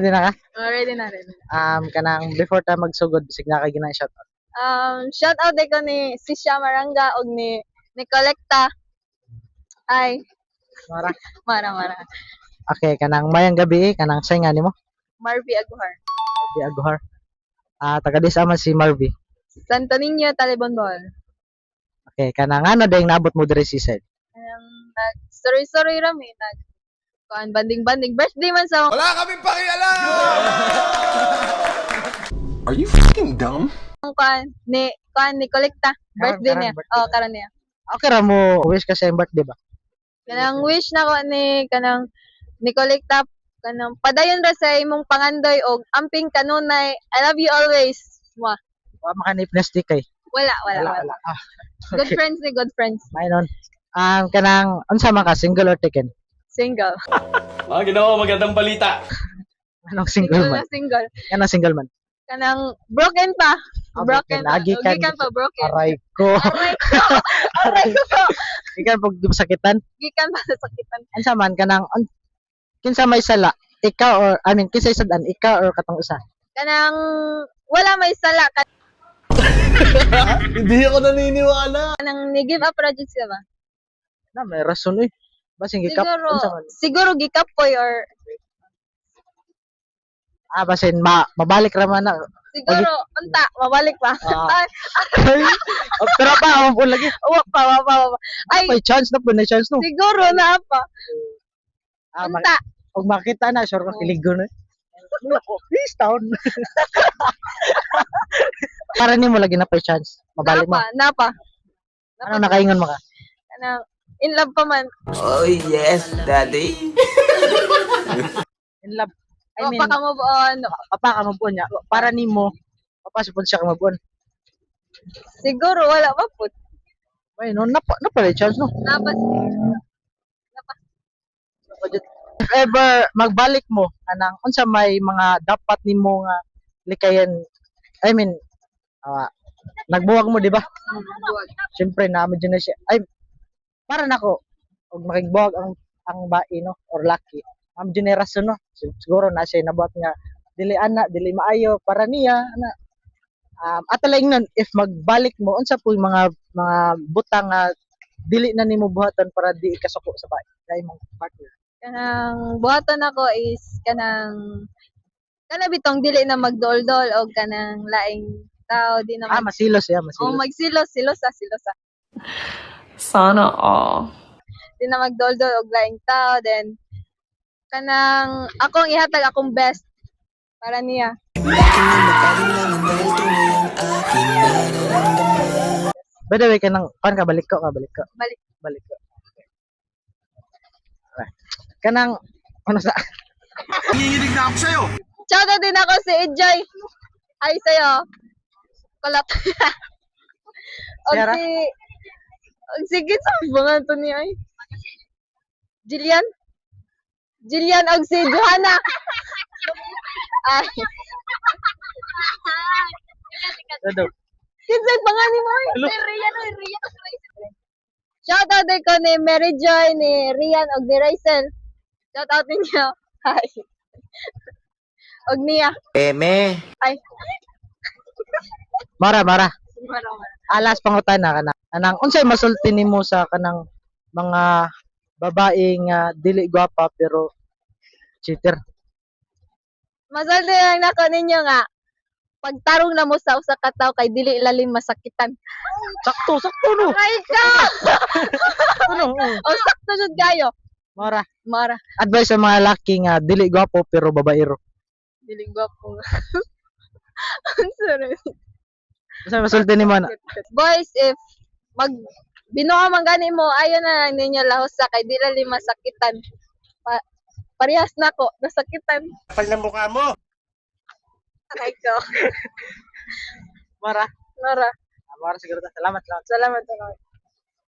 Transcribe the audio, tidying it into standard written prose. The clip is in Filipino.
Ready na ka? Ready na rin. Kanang before ta magsugod bisig na kay ginang shoutout. Shout out ko ni Sisha Maranga og ni Collecta. Ay, Mara. mara. Okay, kanang mayang gabi kanang say nga nimo? Marvy Aguhar. Di Aguhar. Taga dis man si Marvy. Santo Niño, Talibonbon. Okay, kanang ano dayang naabot mo diri si side? Sorry rami banding birthday man sa Wala kaming pakialam! Are you fucking dumb? ni Collecta. Birthday niya. Birthday. Karon niya. Okay ra mo wish ka sa birthday ba? Kanang wish na ko ni Collecta kanang padayon ra sa imong pangandoy og amping kanunay. I love you always. Wa. Wa makanip na stick kay. Wala. Okay. Good friends. Maynon. Kanang unsa man ka single or taken? Single. Ginawa magandang balita. Anong single man? Single. Kanang single man. Kanang broken pa. Broken pa. Gikan pa broken. Aray ko. Aray ko. Ikan pag sakitan. Gikan pa sa sakitan. Unsa man kanang kinsa may sala? Ikaw or kinsa isadan ikaw or katong usa? Kanang wala may sala Hindi ako naniniwala. kanang ni-give up ra jud siya ba? Na may rason eh. Basing gikap unsa man? Siguro gikapoy or Basin mabalik ra man na. siguro unta mabalik pa. Ah. Pero pa mo po lagi. Wa pa. Ay, May chance na po na chance no. siguro na pa. Unta. Pag makita na sure ka kiligo na. Ako, please town. Para nimo lagi na pa chance. Mabalik mo. Napa. Ano nakaingon mo ka? Kanang in love pa man. Oh yes, daddy. In love. I O mean, pa ka move on. papa ka mo po niya. Para nimo papasupon siya ka mo po. Siguro wala pa pud. Ay no na pa chance no. Napa. If ever magbalik mo kanang unsa may mga dapat nimo nga likayan, I mean nagbuwag mo di ba? Siyempre na medyo na siya ay para nako og makigbuwag ang bae no or lucky ang generasyon no siguro na siya nabuhat nga dili maayo para niya ana atalaing nun if magbalik mo unsa po yung mga butang nga dili na nimo buhatan para di ikasuko sa bae dahil mong partner. Kanang buhaton ako is kanang bitong dili na magdol-dol o kanang laing tao di na Masilos ya o magsilos silosa. Sana all. Di na magdol-dol og laing tao then kanang akong ihatag akong best para niya. By the way kanang balik ko. Balik. Kanang ano sa Nanginginig na ako sa'yo. Shout out din ako si Enjoy. Hi sa'yo. Kulot. og Sarah? sige sa mga to niya ay. Jillian og si Johanna. Ay. ano Kinsay pangalan mo ay? Si Rian. Shout out din ko ni Mary Joy, ni Rian og ni Rachel. Shout out ninyo. Hi. Og niya. Eme. Ay. Mara Mara. alas pangutana kanang unsay masulti nimo sa kanang mga babaeng dili gwapa pero cheater. Masaldi lang nako ninyo nga pagtarong na mo sa usa ka tawo kay dili ilalim masakitan. Sakto no. Ay ka. Ano? O sakto jud kayo. Mara Advice sa mga laki nga dili gwapo pero babaero. dili gwapo. Sorry. Unsay masulti nimo na? Boys, if binuha man gani mo, ayo na lang ninyo lahosa kay dili ilalim masakitan. Parehas na ko nasakitan. Kapal na mukha mo. Ay ko. Mara Nora. siguro ta. Salamat. Salamat.